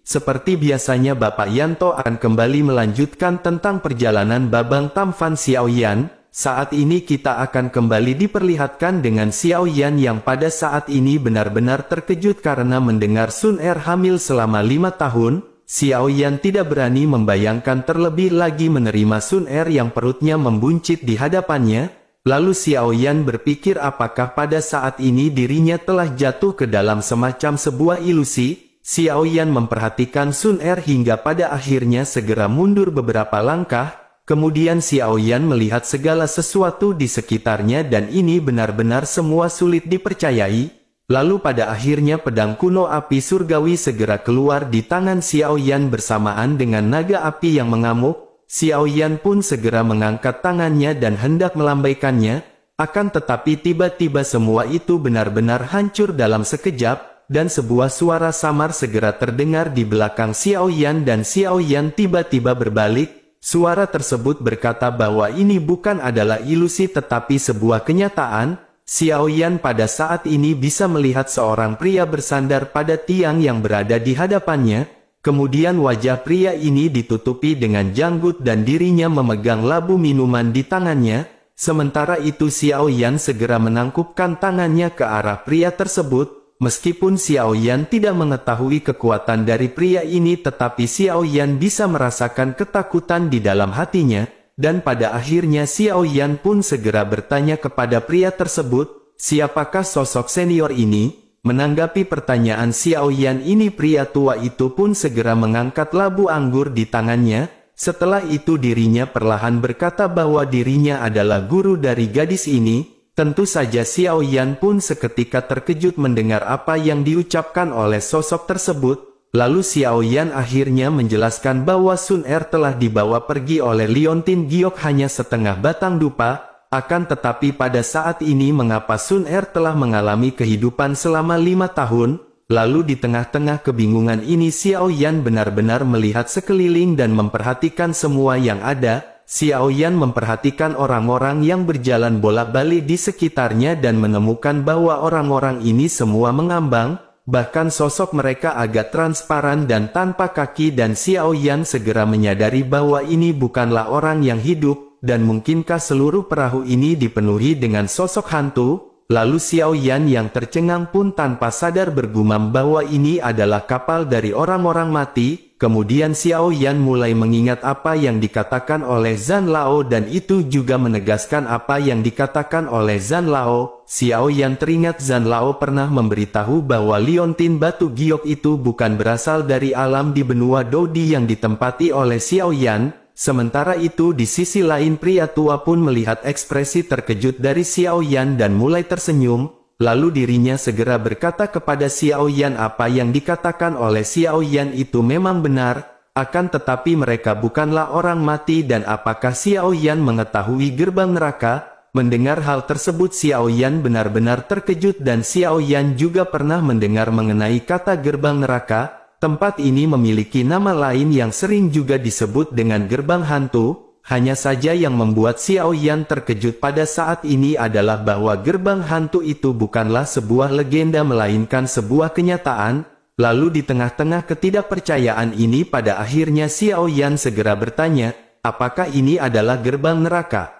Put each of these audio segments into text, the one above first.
seperti biasanya Bapak Yanto akan kembali melanjutkan tentang perjalanan Babang Tamfan Xiaoyan. Saat ini kita akan kembali diperlihatkan dengan Xiaoyan yang pada saat ini benar-benar terkejut karena mendengar Sun Er hamil selama 5 tahun. Xiaoyan tidak berani membayangkan terlebih lagi menerima Sun Er yang perutnya membuncit di hadapannya. Lalu Xiaoyan berpikir apakah pada saat ini dirinya telah jatuh ke dalam semacam sebuah ilusi. Xiaoyan memperhatikan Sun Er hingga pada akhirnya segera mundur beberapa langkah. Kemudian Xiaoyan melihat segala sesuatu di sekitarnya dan ini benar-benar semua sulit dipercayai. Lalu pada akhirnya pedang kuno api surgawi segera keluar di tangan Xiaoyan bersamaan dengan naga api yang mengamuk. Xiaoyan pun segera mengangkat tangannya dan hendak melambaikannya. Akan tetapi tiba-tiba semua itu benar-benar hancur dalam sekejap, dan sebuah suara samar segera terdengar di belakang Xiaoyan dan Xiaoyan tiba-tiba berbalik. Suara tersebut berkata bahwa ini bukan adalah ilusi tetapi sebuah kenyataan. Xiaoyan pada saat ini bisa melihat seorang pria bersandar pada tiang yang berada di hadapannya. Kemudian wajah pria ini ditutupi dengan janggut dan dirinya memegang labu minuman di tangannya. Sementara itu Xiaoyan segera menangkupkan tangannya ke arah pria tersebut. Meskipun Xiaoyan tidak mengetahui kekuatan dari pria ini tetapi Xiaoyan bisa merasakan ketakutan di dalam hatinya, dan pada akhirnya Xiaoyan pun segera bertanya kepada pria tersebut, siapakah sosok senior ini? Menanggapi pertanyaan Xiaoyan ini pria tua itu pun segera mengangkat labu anggur di tangannya. Setelah itu dirinya perlahan berkata bahwa dirinya adalah guru dari gadis ini. Tentu saja Xiaoyan pun seketika terkejut mendengar apa yang diucapkan oleh sosok tersebut. Lalu Xiaoyan akhirnya menjelaskan bahwa Sun Er telah dibawa pergi oleh Liontin Giok hanya setengah batang dupa. Akan tetapi pada saat ini mengapa Sun Er telah mengalami kehidupan selama 5 tahun? Lalu di tengah-tengah kebingungan ini Xiaoyan benar-benar melihat sekeliling dan memperhatikan semua yang ada. Xiaoyan memperhatikan orang-orang yang berjalan bolak-balik di sekitarnya dan menemukan bahwa orang-orang ini semua mengambang, bahkan sosok mereka agak transparan dan tanpa kaki dan Xiaoyan segera menyadari bahwa ini bukanlah orang yang hidup, dan mungkinkah seluruh perahu ini dipenuhi dengan sosok hantu? Lalu Xiaoyan yang tercengang pun tanpa sadar bergumam bahwa ini adalah kapal dari orang-orang mati. Kemudian Xiaoyan mulai mengingat apa yang dikatakan oleh Zhan Lao dan itu juga menegaskan apa yang dikatakan oleh Zhan Lao. Xiaoyan teringat Zhan Lao pernah memberitahu bahwa Liontin Batu Giok itu bukan berasal dari alam di benua Dodi yang ditempati oleh Xiaoyan. Sementara itu di sisi lain pria tua pun melihat ekspresi terkejut dari Xiaoyan dan mulai tersenyum. Lalu dirinya segera berkata kepada Xiaoyan apa yang dikatakan oleh Xiaoyan itu memang benar, akan tetapi mereka bukanlah orang mati dan apakah Xiaoyan mengetahui gerbang neraka? Mendengar hal tersebut Xiaoyan benar-benar terkejut dan Xiaoyan juga pernah mendengar mengenai kata gerbang neraka. Tempat ini memiliki nama lain yang sering juga disebut dengan gerbang hantu. Hanya saja yang membuat Xiaoyan terkejut pada saat ini adalah bahwa gerbang hantu itu bukanlah sebuah legenda melainkan sebuah kenyataan. Lalu di tengah-tengah ketidakpercayaan ini pada akhirnya Xiaoyan segera bertanya, apakah ini adalah gerbang neraka?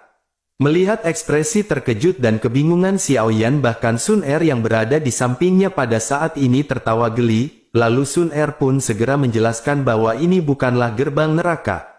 Melihat ekspresi terkejut dan kebingungan Xiaoyan bahkan Sun Er yang berada di sampingnya pada saat ini tertawa geli. Lalu Sun Er pun segera menjelaskan bahwa ini bukanlah gerbang neraka.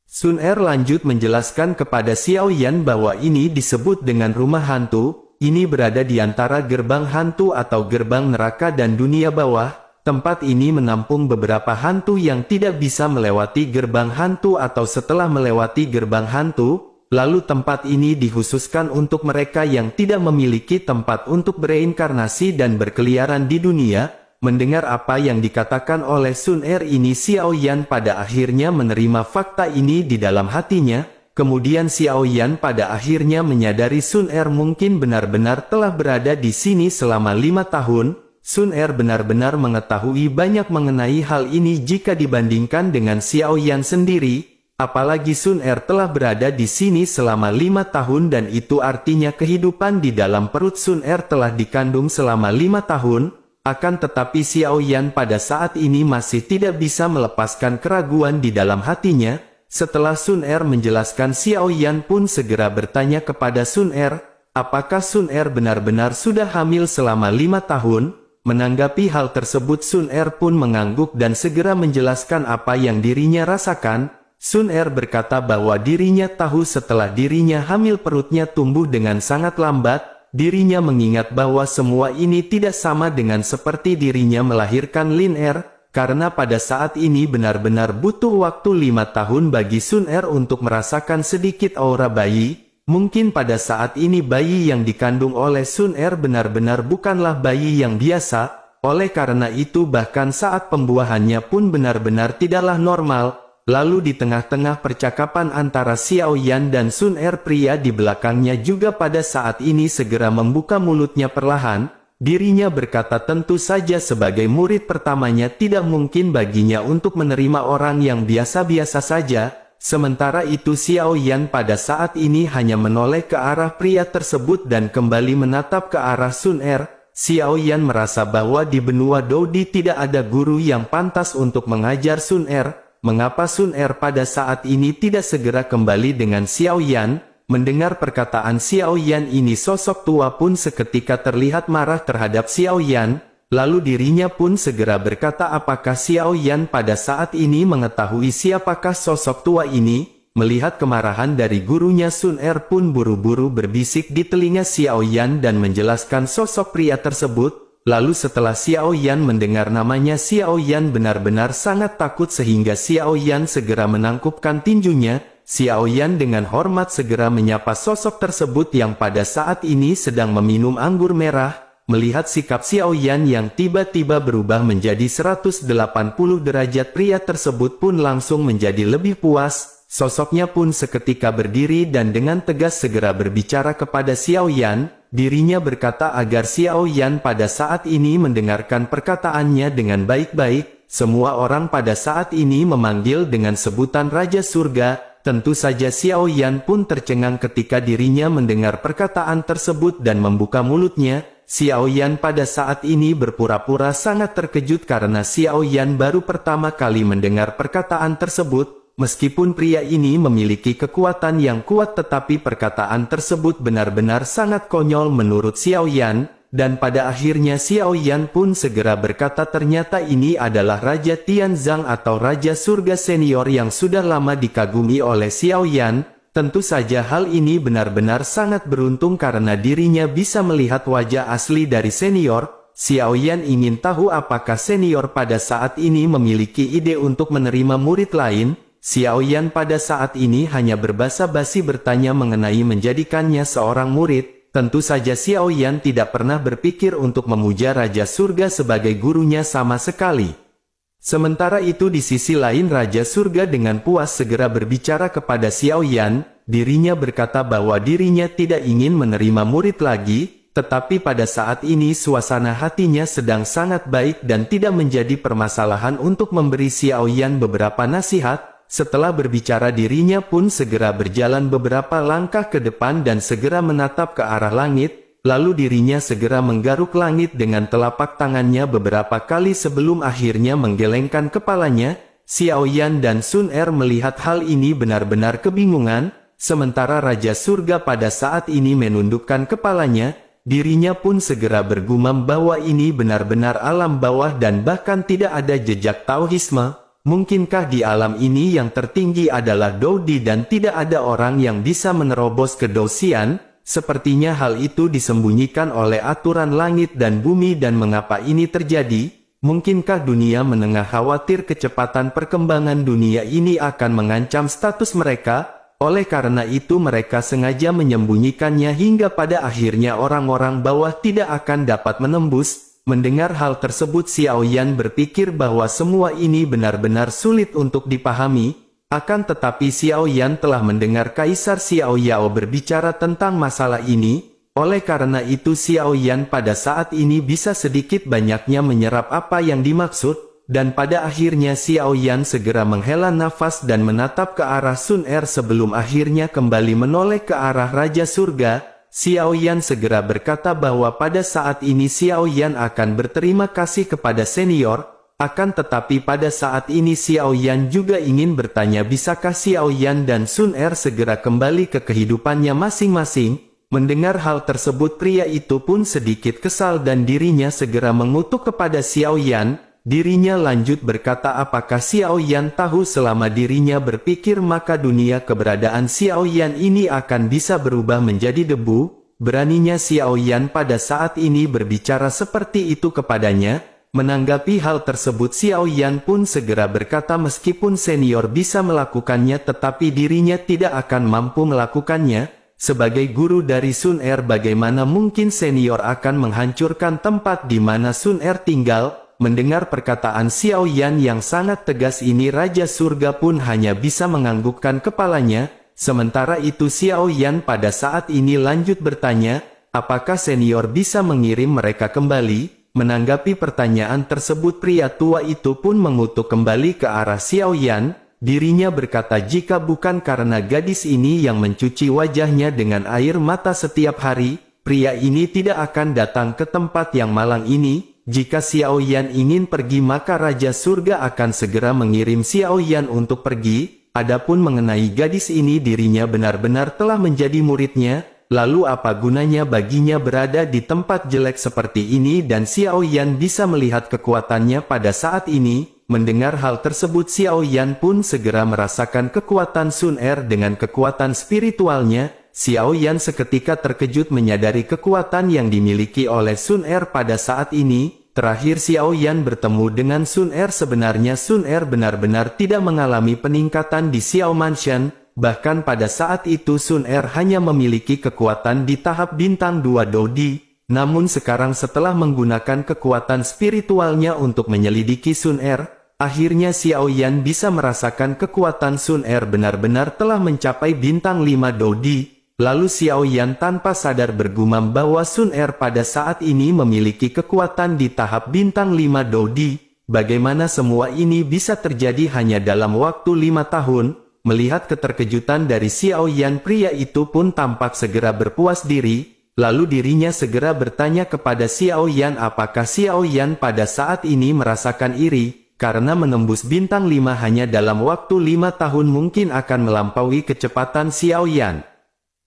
Sun Er lanjut menjelaskan kepada Xiaoyan bahwa ini disebut dengan rumah hantu. Ini berada di antara gerbang hantu atau gerbang neraka dan dunia bawah. Tempat ini menampung beberapa hantu yang tidak bisa melewati gerbang hantu atau setelah melewati gerbang hantu. Lalu tempat ini dikhususkan untuk mereka yang tidak memiliki tempat untuk bereinkarnasi dan berkeliaran di dunia. Mendengar apa yang dikatakan oleh Sun Er ini Xiaoyan pada akhirnya menerima fakta ini di dalam hatinya. Kemudian Xiaoyan pada akhirnya menyadari Sun Er mungkin benar-benar telah berada di sini selama 5 tahun. Sun Er benar-benar mengetahui banyak mengenai hal ini jika dibandingkan dengan Xiaoyan sendiri. Apalagi Sun Er telah berada di sini selama 5 tahun dan itu artinya kehidupan di dalam perut Sun Er telah dikandung selama 5 tahun. Akan tetapi Xiao Yan pada saat ini masih tidak bisa melepaskan keraguan di dalam hatinya. Setelah Sun Er menjelaskan, Xiao Yan pun segera bertanya kepada Sun Er, apakah Sun Er benar-benar sudah hamil selama 5 tahun? Menanggapi hal tersebut, Sun Er pun mengangguk dan segera menjelaskan apa yang dirinya rasakan. Sun Er berkata bahwa dirinya tahu setelah dirinya hamil perutnya tumbuh dengan sangat lambat. Dirinya mengingat bahwa semua ini tidak sama dengan seperti dirinya melahirkan Lin Er, karena pada saat ini benar-benar butuh waktu 5 tahun bagi Sun Er untuk merasakan sedikit aura bayi. Mungkin pada saat ini bayi yang dikandung oleh Sun Er benar-benar bukanlah bayi yang biasa, oleh karena itu bahkan saat pembuahannya pun benar-benar tidaklah normal. Lalu di tengah-tengah percakapan antara Xiao Yan dan Sun Er, pria di belakangnya juga pada saat ini segera membuka mulutnya perlahan. Dirinya berkata tentu saja sebagai murid pertamanya tidak mungkin baginya untuk menerima orang yang biasa-biasa saja. Sementara itu Xiao Yan pada saat ini hanya menoleh ke arah pria tersebut dan kembali menatap ke arah Sun Er. Xiao Yan merasa bahwa di benua Dodi tidak ada guru yang pantas untuk mengajar Sun Er. Mengapa Sun Er pada saat ini tidak segera kembali dengan Xiao Yan? Mendengar perkataan Xiao Yan ini, sosok tua pun seketika terlihat marah terhadap Xiao Yan. Lalu dirinya pun segera berkata, apakah Xiao Yan pada saat ini mengetahui siapakah sosok tua ini? Melihat kemarahan dari gurunya, Sun Er pun buru-buru berbisik di telinga Xiao Yan dan menjelaskan sosok pria tersebut. Lalu setelah Xiao Yan mendengar namanya, Xiao Yan benar-benar sangat takut sehingga Xiao Yan segera menangkupkan tinjunya. Xiao Yan dengan hormat segera menyapa sosok tersebut yang pada saat ini sedang meminum anggur merah. Melihat sikap Xiao Yan yang tiba-tiba berubah menjadi 180 derajat, pria tersebut pun langsung menjadi lebih puas. Sosoknya pun seketika berdiri dan dengan tegas segera berbicara kepada Xiao Yan. Dirinya berkata agar Xiao Yan pada saat ini mendengarkan perkataannya dengan baik-baik. Semua orang pada saat ini memanggil dengan sebutan Raja Surga. Tentu saja Xiao Yan pun tercengang ketika dirinya mendengar perkataan tersebut dan membuka mulutnya. Xiao Yan pada saat ini berpura-pura sangat terkejut karena Xiao Yan baru pertama kali mendengar perkataan tersebut. Meskipun pria ini memiliki kekuatan yang kuat, tetapi perkataan tersebut benar-benar sangat konyol menurut Xiao Yan. Dan pada akhirnya Xiao Yan pun segera berkata ternyata ini adalah Raja Tianzang atau Raja Surga Senior yang sudah lama dikagumi oleh Xiao Yan. Tentu saja hal ini benar-benar sangat beruntung karena dirinya bisa melihat wajah asli dari senior. Xiao Yan ingin tahu apakah senior pada saat ini memiliki ide untuk menerima murid lain. Xiao Yan pada saat ini hanya berbasa-basi bertanya mengenai menjadikannya seorang murid. Tentu saja Xiao Yan tidak pernah berpikir untuk memuja Raja Surga sebagai gurunya sama sekali. Sementara itu di sisi lain, Raja Surga dengan puas segera berbicara kepada Xiao Yan. Dirinya berkata bahwa dirinya tidak ingin menerima murid lagi, tetapi pada saat ini suasana hatinya sedang sangat baik dan tidak menjadi permasalahan untuk memberi Xiao Yan beberapa nasihat. Setelah berbicara, dirinya pun segera berjalan beberapa langkah ke depan dan segera menatap ke arah langit. Lalu dirinya segera menggaruk langit dengan telapak tangannya beberapa kali sebelum akhirnya menggelengkan kepalanya. Xiao Yan dan Sun Er melihat hal ini benar-benar kebingungan. Sementara Raja Surga pada saat ini menundukkan kepalanya. Dirinya pun segera bergumam bahwa ini benar-benar alam bawah dan bahkan tidak ada jejak Taoisme. Mungkinkah di alam ini yang tertinggi adalah Dodi dan tidak ada orang yang bisa menerobos ke Dosian? Sepertinya hal itu disembunyikan oleh aturan langit dan bumi. Dan mengapa ini terjadi? Mungkinkah dunia menengah khawatir kecepatan perkembangan dunia ini akan mengancam status mereka? Oleh karena itu mereka sengaja menyembunyikannya hingga pada akhirnya orang-orang bawah tidak akan dapat menembus. Mendengar hal tersebut, Xiao Yan berpikir bahwa semua ini benar-benar sulit untuk dipahami. Akan tetapi Xiao Yan telah mendengar Kaisar Xiao Yao berbicara tentang masalah ini. Oleh karena itu Xiao Yan pada saat ini bisa sedikit banyaknya menyerap apa yang dimaksud. Dan pada akhirnya Xiao Yan segera menghela nafas dan menatap ke arah Sun Er sebelum akhirnya kembali menoleh ke arah Raja Surga. Xiao Yan segera berkata bahwa pada saat ini Xiao Yan akan berterima kasih kepada senior, akan tetapi pada saat ini Xiao Yan juga ingin bertanya bisakah Xiao Yan dan Sun Er segera kembali ke kehidupannya masing-masing. Mendengar hal tersebut pria itu pun sedikit kesal dan dirinya segera mengutuk kepada Xiao Yan. Dirinya lanjut berkata apakah Xiao Yan tahu selama dirinya berpikir maka dunia keberadaan Xiao Yan ini akan bisa berubah menjadi debu. Beraninya Xiao Yan pada saat ini berbicara seperti itu kepadanya. Menanggapi hal tersebut Xiao Yan pun segera berkata meskipun senior bisa melakukannya tetapi dirinya tidak akan mampu melakukannya. Sebagai guru dari Sun Er bagaimana mungkin senior akan menghancurkan tempat di mana Sun Er tinggal. Mendengar perkataan Xiao Yan yang sangat tegas ini Raja Surga pun hanya bisa menganggukkan kepalanya. Sementara itu Xiao Yan pada saat ini lanjut bertanya, apakah senior bisa mengirim mereka kembali? Menanggapi pertanyaan tersebut pria tua itu pun mengutuk kembali ke arah Xiao Yan. Dirinya berkata jika bukan karena gadis ini yang mencuci wajahnya dengan air mata setiap hari, pria ini tidak akan datang ke tempat yang malang ini. Jika Xiao Yan ingin pergi maka Raja Surga akan segera mengirim Xiao Yan untuk pergi. Adapun mengenai gadis ini dirinya benar-benar telah menjadi muridnya. Lalu apa gunanya baginya berada di tempat jelek seperti ini dan Xiao Yan bisa melihat kekuatannya pada saat ini. Mendengar hal tersebut Xiao Yan pun segera merasakan kekuatan Sun Er dengan kekuatan spiritualnya. Xiao Yan seketika terkejut menyadari kekuatan yang dimiliki oleh Sun Er pada saat ini. Terakhir Xiao Yan bertemu dengan Sun Er sebenarnya Sun Er benar-benar tidak mengalami peningkatan di Xiao Mansion. Bahkan pada saat itu Sun Er hanya memiliki kekuatan di tahap bintang 2 Dodi. Namun sekarang setelah menggunakan kekuatan spiritualnya untuk menyelidiki Sun Er, akhirnya Xiao Yan bisa merasakan kekuatan Sun Er benar-benar telah mencapai bintang 5 Dodi. Lalu Xiao Yan tanpa sadar bergumam bahwa Sun Er pada saat ini memiliki kekuatan di tahap bintang 5 Dodi. Bagaimana semua ini bisa terjadi hanya dalam waktu 5 tahun? Melihat keterkejutan dari Xiao Yan pria itu pun tampak segera berpuas diri. Lalu dirinya segera bertanya kepada Xiao Yan apakah Xiao Yan pada saat ini merasakan iri. Karena menembus bintang 5 hanya dalam waktu 5 tahun mungkin akan melampaui kecepatan Xiao Yan.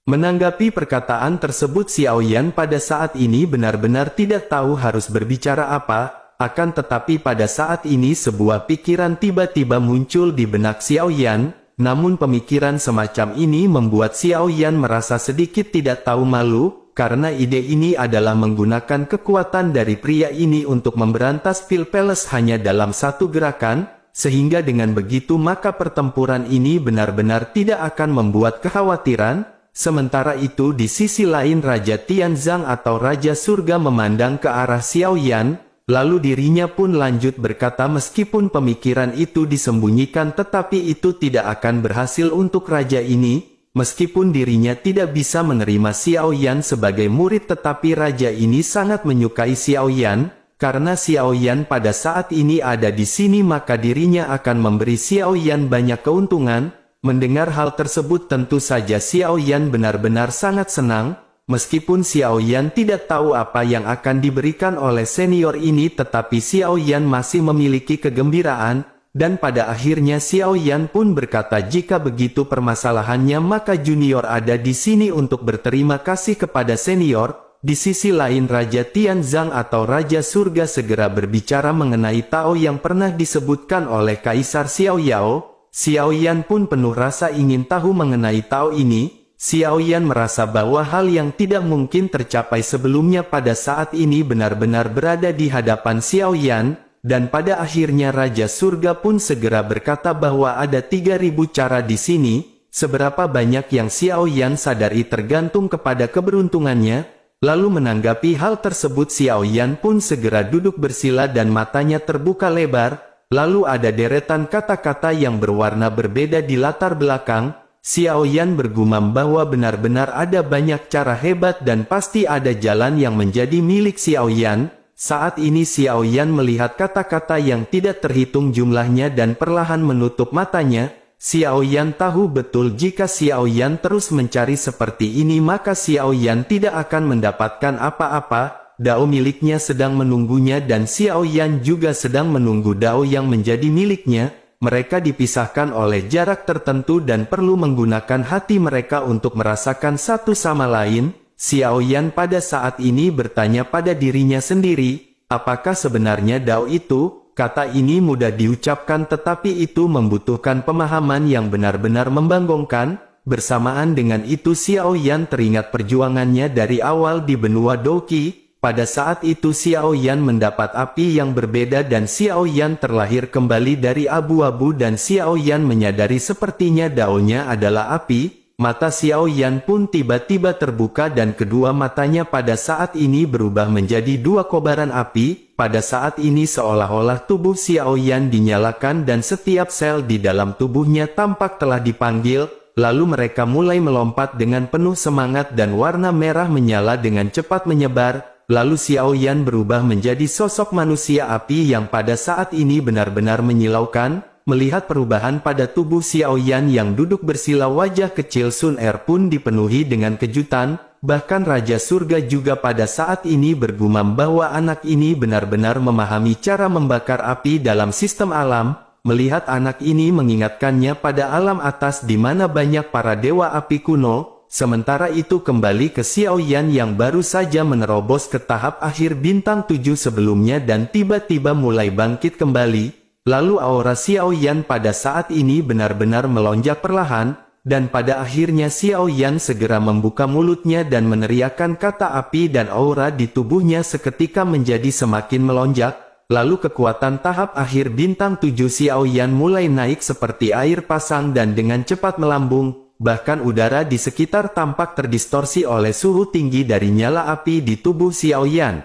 Menanggapi perkataan tersebut Xiao Yan pada saat ini benar-benar tidak tahu harus berbicara apa, akan tetapi pada saat ini sebuah pikiran tiba-tiba muncul di benak Xiao Yan, namun pemikiran semacam ini membuat Xiao Yan merasa sedikit tidak tahu malu, karena ide ini adalah menggunakan kekuatan dari pria ini untuk memberantas Pil Palace hanya dalam satu gerakan, sehingga dengan begitu maka pertempuran ini benar-benar tidak akan membuat kekhawatiran. Sementara itu di sisi lain Raja Tianzang atau Raja Surga memandang ke arah Xiao Yan, lalu dirinya pun lanjut berkata meskipun pemikiran itu disembunyikan tetapi itu tidak akan berhasil untuk raja ini, meskipun dirinya tidak bisa menerima Xiao Yan sebagai murid tetapi raja ini sangat menyukai Xiao Yan, karena Xiao Yan pada saat ini ada di sini maka dirinya akan memberi Xiao Yan banyak keuntungan. Mendengar hal tersebut tentu saja Xiao Yan benar-benar sangat senang, meskipun Xiao Yan tidak tahu apa yang akan diberikan oleh senior ini tetapi Xiao Yan masih memiliki kegembiraan, dan pada akhirnya Xiao Yan pun berkata jika begitu permasalahannya maka junior ada di sini untuk berterima kasih kepada senior. Di sisi lain Raja Tianzang atau Raja Surga segera berbicara mengenai Tao yang pernah disebutkan oleh Kaisar Xiao Yao. Xiao Yan pun penuh rasa ingin tahu mengenai Tao ini. Xiao Yan merasa bahwa hal yang tidak mungkin tercapai sebelumnya pada saat ini benar-benar berada di hadapan Xiao Yan, dan pada akhirnya Raja Surga pun segera berkata bahwa ada 3000 cara di sini. Seberapa banyak yang Xiao Yan sadari tergantung kepada keberuntungannya. Lalu menanggapi hal tersebut Xiao Yan pun segera duduk bersila dan matanya terbuka lebar. Lalu ada deretan kata-kata yang berwarna berbeda di latar belakang. Xiao Yan bergumam bahwa benar-benar ada banyak cara hebat dan pasti ada jalan yang menjadi milik Xiao Yan. Saat ini Xiao Yan melihat kata-kata yang tidak terhitung jumlahnya dan perlahan menutup matanya. Xiao Yan tahu betul jika Xiao Yan terus mencari seperti ini maka Xiao Yan tidak akan mendapatkan apa-apa. Dao miliknya sedang menunggunya dan Xiao Yan juga sedang menunggu dao yang menjadi miliknya. Mereka dipisahkan oleh jarak tertentu dan perlu menggunakan hati mereka untuk merasakan satu sama lain. Xiao Yan pada saat ini bertanya pada dirinya sendiri, apakah sebenarnya dao itu? Kata ini mudah diucapkan tetapi itu membutuhkan pemahaman yang benar-benar membanggongkan. Bersamaan dengan itu Xiao Yan teringat perjuangannya dari awal di benua Douqi. Pada saat itu Xiao Yan mendapat api yang berbeda dan Xiao Yan terlahir kembali dari abu-abu dan Xiao Yan menyadari sepertinya daonya adalah api. Mata Xiao Yan pun tiba-tiba terbuka dan kedua matanya pada saat ini berubah menjadi dua kobaran api. Pada saat ini seolah-olah tubuh Xiao Yan dinyalakan dan setiap sel di dalam tubuhnya tampak telah dipanggil. Lalu mereka mulai melompat dengan penuh semangat dan warna merah menyala dengan cepat menyebar. Lalu Xiao Yan berubah menjadi sosok manusia api yang pada saat ini benar-benar menyilaukan. Melihat perubahan pada tubuh Xiao Yan yang duduk bersila wajah kecil Sun Er pun dipenuhi dengan kejutan. Bahkan Raja Surga juga pada saat ini bergumam bahwa anak ini benar-benar memahami cara membakar api dalam sistem alam. Melihat anak ini mengingatkannya pada alam atas di mana banyak para dewa api kuno. Sementara itu kembali ke Xiao Yan yang baru saja menerobos ke tahap akhir bintang 7 sebelumnya dan tiba-tiba mulai bangkit kembali. Lalu aura Xiao Yan pada saat ini benar-benar melonjak perlahan, dan pada akhirnya Xiao Yan segera membuka mulutnya dan meneriakkan kata api dan aura di tubuhnya seketika menjadi semakin melonjak. Lalu kekuatan tahap akhir bintang 7 Xiao Yan mulai naik seperti air pasang dan dengan cepat melambung. Bahkan udara di sekitar tampak terdistorsi oleh suhu tinggi dari nyala api di tubuh Xiao Yan.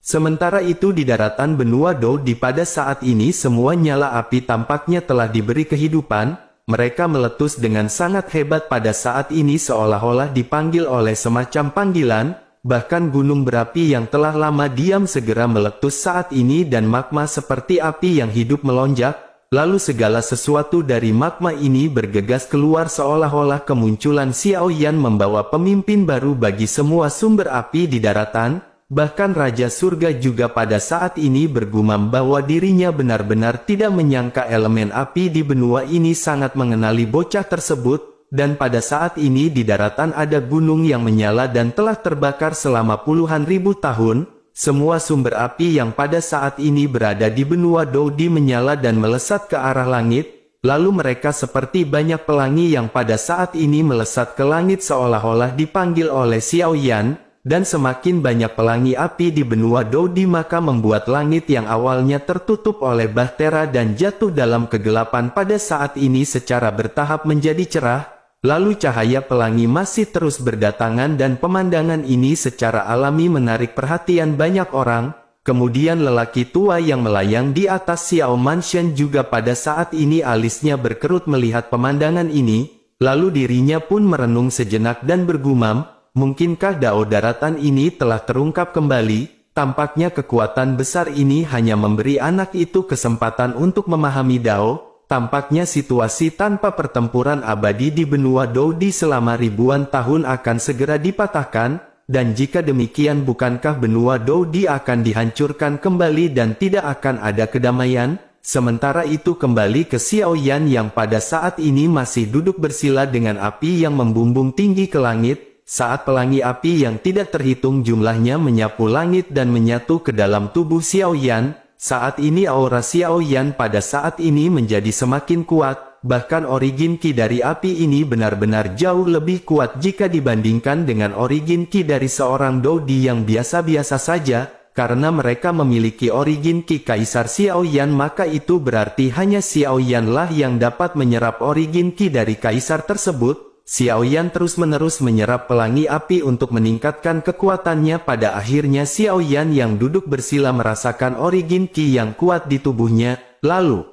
Sementara itu di daratan benua Douqi pada saat ini semua nyala api tampaknya telah diberi kehidupan. Mereka meletus dengan sangat hebat pada saat ini seolah-olah dipanggil oleh semacam panggilan. Bahkan gunung berapi yang telah lama diam segera meletus saat ini dan magma seperti api yang hidup melonjak. Lalu segala sesuatu dari magma ini bergegas keluar seolah-olah kemunculan Xiao Yan membawa pemimpin baru bagi semua sumber api di daratan. Bahkan Raja Surga juga pada saat ini bergumam bahwa dirinya benar-benar tidak menyangka elemen api di benua ini sangat mengenali bocah tersebut. Dan pada saat ini di daratan ada gunung yang menyala dan telah terbakar selama puluhan ribu tahun. Semua sumber api yang pada saat ini berada di benua Douqi menyala dan melesat ke arah langit. Lalu mereka seperti banyak pelangi yang pada saat ini melesat ke langit seolah-olah dipanggil oleh Xiao Yan. Dan semakin banyak pelangi api di benua Douqi maka membuat langit yang awalnya tertutup oleh bahtera dan jatuh dalam kegelapan pada saat ini secara bertahap menjadi cerah. Lalu cahaya pelangi masih terus berdatangan dan pemandangan ini secara alami menarik perhatian banyak orang. Kemudian lelaki tua yang melayang di atas Xiao Mansion juga pada saat ini alisnya berkerut melihat pemandangan ini. Lalu dirinya pun merenung sejenak dan bergumam, mungkinkah dao daratan ini telah terungkap kembali? Tampaknya kekuatan besar ini hanya memberi anak itu kesempatan untuk memahami dao. Tampaknya situasi tanpa pertempuran abadi di benua Douqi selama ribuan tahun akan segera dipatahkan, dan jika demikian bukankah benua Douqi akan dihancurkan kembali dan tidak akan ada kedamaian? Sementara itu kembali ke Xiao Yan yang pada saat ini masih duduk bersila dengan api yang membumbung tinggi ke langit, saat pelangi api yang tidak terhitung jumlahnya menyapu langit dan menyatu ke dalam tubuh Xiao Yan. Saat ini aura Xiao Yan pada saat ini menjadi semakin kuat, bahkan origin ki dari api ini benar-benar jauh lebih kuat jika dibandingkan dengan origin ki dari seorang Douqi yang biasa-biasa saja. Karena mereka memiliki origin ki Kaisar Xiao Yan maka itu berarti hanya Xiao Yan lah yang dapat menyerap origin ki dari Kaisar tersebut. Xiao Yan terus-menerus menyerap pelangi api untuk meningkatkan kekuatannya. Pada akhirnya Xiao Yan yang duduk bersila merasakan origin ki yang kuat di tubuhnya. Lalu,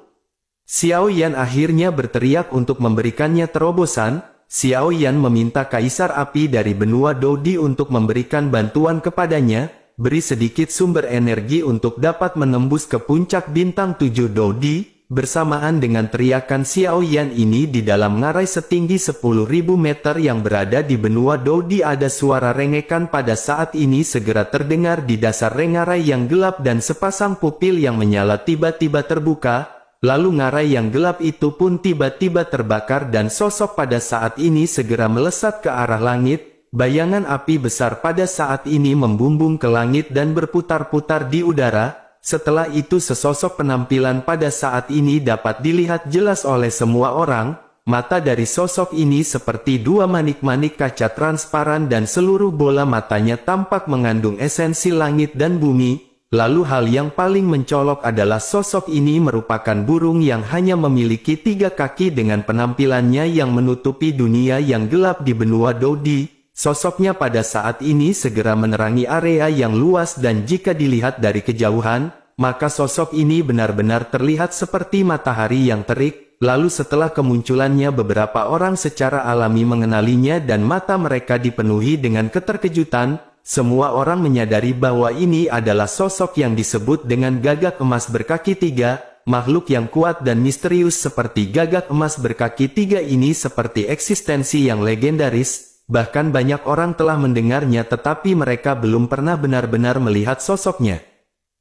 Xiao Yan akhirnya berteriak untuk memberikannya terobosan. Xiao Yan meminta Kaisar Api dari benua Douqi untuk memberikan bantuan kepadanya. Beri sedikit sumber energi untuk dapat menembus ke puncak bintang 7 Douqi. Bersamaan dengan teriakan Xiao Yan ini di dalam ngarai setinggi 10.000 meter yang berada di benua Dodi, ada suara rengekan pada saat ini segera terdengar di dasar ngarai yang gelap, dan sepasang pupil yang menyala tiba-tiba terbuka, lalu ngarai yang gelap itu pun tiba-tiba terbakar dan sosok pada saat ini segera melesat ke arah langit. Bayangan api besar pada saat ini membumbung ke langit dan berputar-putar di udara. Setelah itu sesosok penampilan pada saat ini dapat dilihat jelas oleh semua orang. Mata dari sosok ini seperti dua manik-manik kaca transparan dan seluruh bola matanya tampak mengandung esensi langit dan bumi. Lalu hal yang paling mencolok adalah sosok ini merupakan burung yang hanya memiliki 3 kaki dengan penampilannya yang menutupi dunia yang gelap di benua Dodi. Sosoknya pada saat ini segera menerangi area yang luas, dan jika dilihat dari kejauhan, maka sosok ini benar-benar terlihat seperti matahari yang terik. Lalu setelah kemunculannya, beberapa orang secara alami mengenalinya dan mata mereka dipenuhi dengan keterkejutan. Semua orang menyadari bahwa ini adalah sosok yang disebut dengan gagak emas berkaki 3. Makhluk yang kuat dan misterius seperti gagak emas berkaki 3 ini seperti eksistensi yang legendaris. Bahkan banyak orang telah mendengarnya tetapi mereka belum pernah benar-benar melihat sosoknya.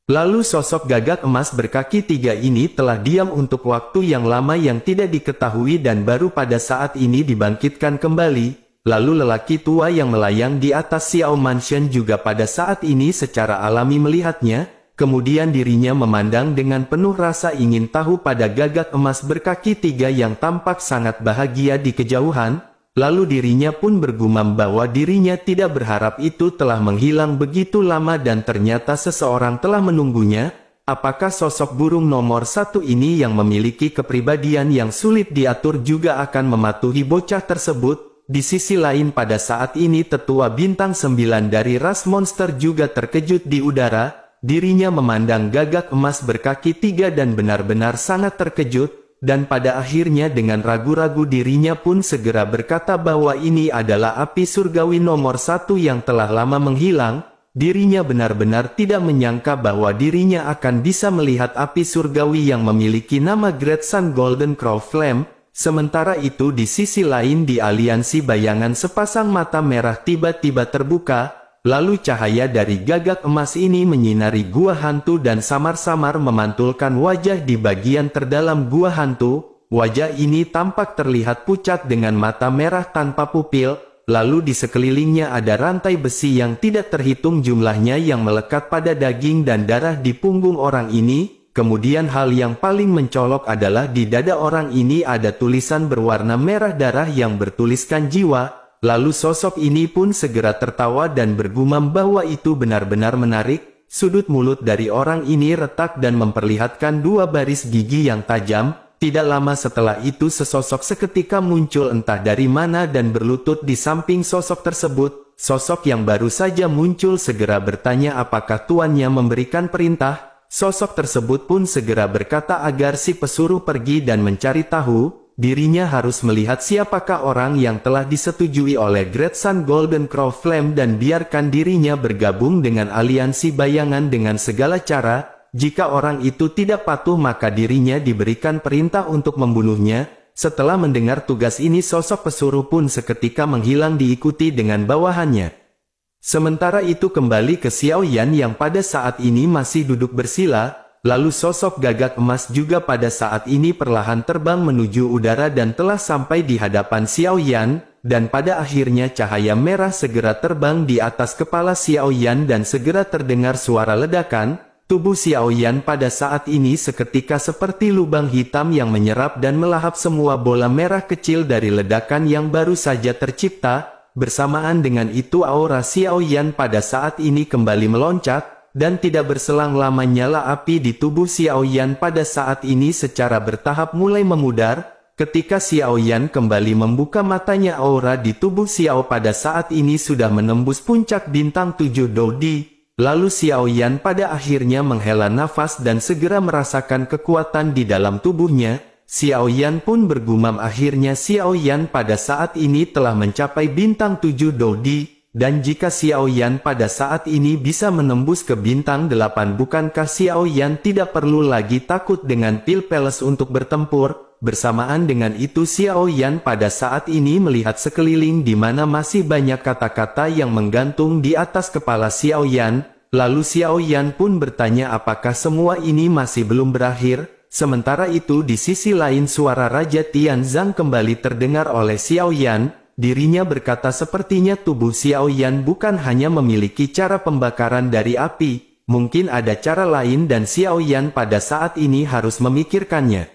Lalu sosok gagak emas berkaki 3 ini telah diam untuk waktu yang lama yang tidak diketahui dan baru pada saat ini dibangkitkan kembali. Lalu lelaki tua yang melayang di atas Xiao Mansion juga pada saat ini secara alami melihatnya. Kemudian dirinya memandang dengan penuh rasa ingin tahu pada gagak emas berkaki 3 yang tampak sangat bahagia di kejauhan. Lalu dirinya pun bergumam bahwa dirinya tidak berharap itu telah menghilang begitu lama dan ternyata seseorang telah menunggunya. Apakah sosok burung nomor 1 ini yang memiliki kepribadian yang sulit diatur juga akan mematuhi bocah tersebut? Di sisi lain pada saat ini tetua bintang 9 dari ras monster juga terkejut di udara. Dirinya memandang gagak emas berkaki 3 dan benar-benar sangat terkejut. Dan pada akhirnya dengan ragu-ragu dirinya pun segera berkata bahwa ini adalah api surgawi nomor 1 yang telah lama menghilang. Dirinya benar-benar tidak menyangka bahwa dirinya akan bisa melihat api surgawi yang memiliki nama Great Sun Golden Crow Flame. Sementara itu di sisi lain di aliansi bayangan, sepasang mata merah tiba-tiba terbuka. Lalu cahaya dari gagak emas ini menyinari gua hantu dan samar-samar memantulkan wajah di bagian terdalam gua hantu. Wajah ini tampak terlihat pucat dengan mata merah tanpa pupil. Lalu di sekelilingnya ada rantai besi yang tidak terhitung jumlahnya yang melekat pada daging dan darah di punggung orang ini. Kemudian hal yang paling mencolok adalah di dada orang ini ada tulisan berwarna merah darah yang bertuliskan jiwa. Lalu sosok ini pun segera tertawa dan bergumam bahwa itu benar-benar menarik. Sudut mulut dari orang ini retak dan memperlihatkan 2 baris gigi yang tajam. Tidak lama setelah itu sesosok seketika muncul entah dari mana dan berlutut di samping sosok tersebut. Sosok yang baru saja muncul segera bertanya apakah tuannya memberikan perintah. Sosok tersebut pun segera berkata agar si pesuruh pergi dan mencari tahu. Dirinya harus melihat siapakah orang yang telah disetujui oleh Great Sun Golden Crow Flame dan biarkan dirinya bergabung dengan aliansi bayangan dengan segala cara. Jika orang itu tidak patuh maka dirinya diberikan perintah untuk membunuhnya. Setelah mendengar tugas ini sosok pesuruh pun seketika menghilang diikuti dengan bawahannya. Sementara itu kembali ke Xiao Yan yang pada saat ini masih duduk bersila. Lalu sosok gagak emas juga pada saat ini perlahan terbang menuju udara dan telah sampai di hadapan Xiao Yan, dan pada akhirnya cahaya merah segera terbang di atas kepala Xiao Yan dan segera terdengar suara ledakan. Tubuh Xiao Yan pada saat ini seketika seperti lubang hitam yang menyerap dan melahap semua bola merah kecil dari ledakan yang baru saja tercipta. Bersamaan dengan itu aura Xiao Yan pada saat ini kembali meloncat. Dan tidak berselang lama nyala api di tubuh Xiao Yan pada saat ini secara bertahap mulai memudar. Ketika Xiao Yan kembali membuka matanya aura di tubuh Xiao pada saat ini sudah menembus puncak bintang 7 Dodi. Lalu Xiao Yan pada akhirnya menghela nafas dan segera merasakan kekuatan di dalam tubuhnya. Xiao Yan pun bergumam akhirnya Xiao Yan pada saat ini telah mencapai bintang 7 Dodi. dan jika Xiao Yan pada saat ini bisa menembus ke bintang 8, bukankah Xiao Yan tidak perlu lagi takut dengan Pil Palace untuk bertempur? Bersamaan dengan itu Xiao Yan pada saat ini melihat sekeliling di mana masih banyak kata-kata yang menggantung di atas kepala Xiao Yan. Lalu Xiao Yan pun bertanya apakah semua ini masih belum berakhir. Sementara itu di sisi lain suara Raja Tianzang kembali terdengar oleh Xiao Yan. Dirinya berkata sepertinya tubuh Xiao Yan bukan hanya memiliki cara pembakaran dari api, mungkin ada cara lain dan Xiao Yan pada saat ini harus memikirkannya.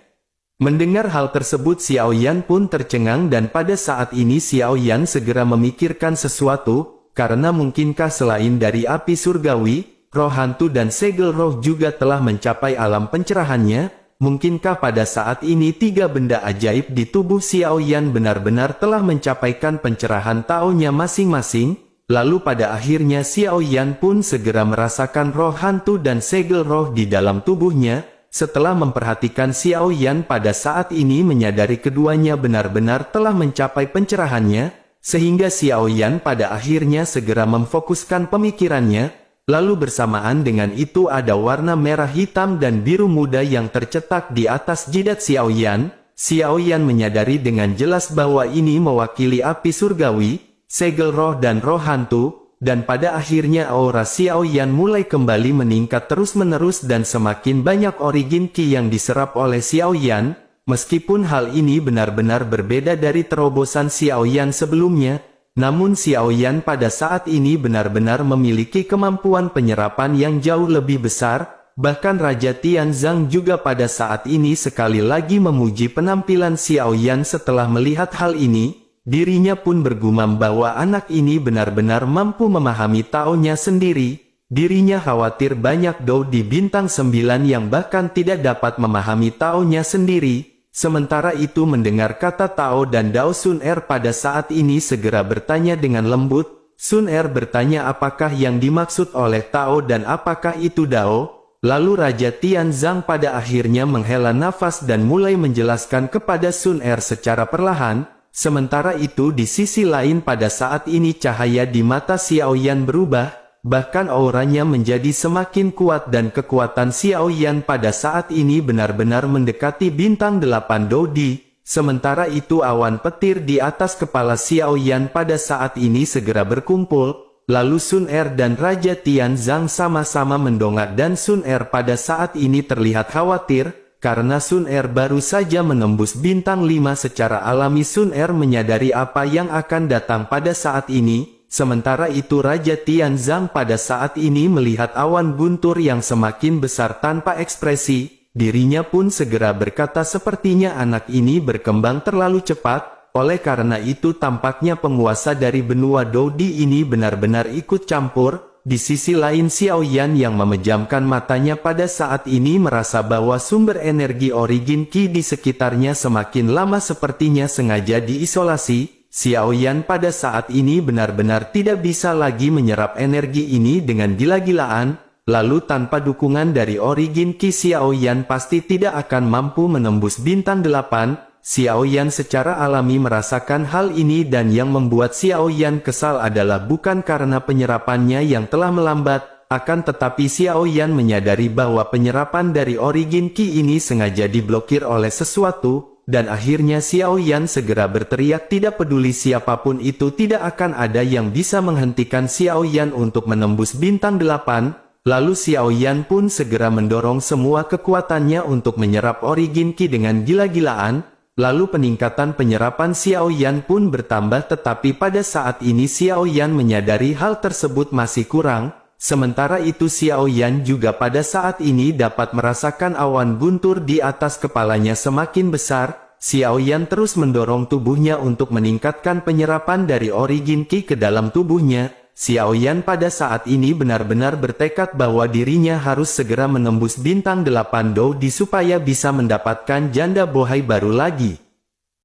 Mendengar hal tersebut Xiao Yan pun tercengang dan pada saat ini Xiao Yan segera memikirkan sesuatu, karena mungkinkah selain dari api surgawi, roh hantu dan segel roh juga telah mencapai alam pencerahannya? Mungkinkah pada saat ini 3 benda ajaib di tubuh Xiao Yan benar-benar telah mencapaikan pencerahan taonya masing-masing? Lalu pada akhirnya Xiao Yan pun segera merasakan roh hantu dan segel roh di dalam tubuhnya. Setelah memperhatikan Xiao Yan pada saat ini menyadari keduanya benar-benar telah mencapai pencerahannya, sehingga Xiao Yan pada akhirnya segera memfokuskan pemikirannya. Lalu bersamaan dengan itu ada warna merah hitam dan biru muda yang tercetak di atas jidat Xiao Yan. Xiao Yan menyadari dengan jelas bahwa ini mewakili api surgawi, segel roh dan roh hantu, dan pada akhirnya aura Xiao Yan mulai kembali meningkat terus-menerus dan semakin banyak origin Qi yang diserap oleh Xiao Yan. Meskipun hal ini benar-benar berbeda dari terobosan Xiao Yan sebelumnya, namun Xiao Yan pada saat ini benar-benar memiliki kemampuan penyerapan yang jauh lebih besar. Bahkan Raja Tianzang juga pada saat ini sekali lagi memuji penampilan Xiao Yan. Setelah melihat hal ini, dirinya pun bergumam bahwa anak ini benar-benar mampu memahami taonya sendiri. Dirinya khawatir banyak dou di bintang 9 yang bahkan tidak dapat memahami taonya sendiri. Sementara itu mendengar kata Tao dan Dao, Sun Er pada saat ini segera bertanya dengan lembut. Sun Er bertanya apakah yang dimaksud oleh Tao dan apakah itu Dao. Lalu Raja Tianzang pada akhirnya menghela nafas dan mulai menjelaskan kepada Sun Er secara perlahan. Sementara itu di sisi lain pada saat ini cahaya di mata Xiao Yan berubah. Bahkan auranya menjadi semakin kuat dan kekuatan Xiao Yan pada saat ini benar-benar mendekati bintang 8 Dodi. Sementara itu awan petir di atas kepala Xiao Yan pada saat ini segera berkumpul. Lalu Sun Er dan Raja Tianzang sama-sama mendongak dan Sun Er pada saat ini terlihat khawatir. Karena Sun Er baru saja menembus bintang 5 secara alami Sun Er menyadari apa yang akan datang pada saat ini. Sementara itu Raja Tianzang pada saat ini melihat awan guntur yang semakin besar tanpa ekspresi, dirinya pun segera berkata sepertinya anak ini berkembang terlalu cepat, oleh karena itu tampaknya penguasa dari benua Dodi ini benar-benar ikut campur. Di sisi lain Xiao Yan yang memejamkan matanya pada saat ini merasa bahwa sumber energi origin Qi di sekitarnya semakin lama sepertinya sengaja diisolasi. Xiao Yan pada saat ini benar-benar tidak bisa lagi menyerap energi ini dengan gila-gilaan, lalu tanpa dukungan dari origin Qi Xiao Yan pasti tidak akan mampu menembus bintang 8. Xiao Yan secara alami merasakan hal ini dan yang membuat Xiao Yan kesal adalah bukan karena penyerapannya yang telah melambat, akan tetapi Xiao Yan menyadari bahwa penyerapan dari origin Qi ini sengaja diblokir oleh sesuatu. Dan akhirnya Xiao Yan segera berteriak tidak peduli siapapun itu tidak akan ada yang bisa menghentikan Xiao Yan untuk menembus bintang 8. Lalu Xiao Yan pun segera mendorong semua kekuatannya untuk menyerap origin Qi dengan gila-gilaan. Lalu peningkatan penyerapan Xiao Yan pun bertambah tetapi pada saat ini Xiao Yan menyadari hal tersebut masih kurang. Sementara itu Xiao Yan juga pada saat ini dapat merasakan awan guntur di atas kepalanya semakin besar. Xiao Yan terus mendorong tubuhnya untuk meningkatkan penyerapan dari origin Qi ke dalam tubuhnya. Xiao Yan pada saat ini benar-benar bertekad bahwa dirinya harus segera menembus bintang 8 Dodi supaya bisa mendapatkan janda bohai baru lagi.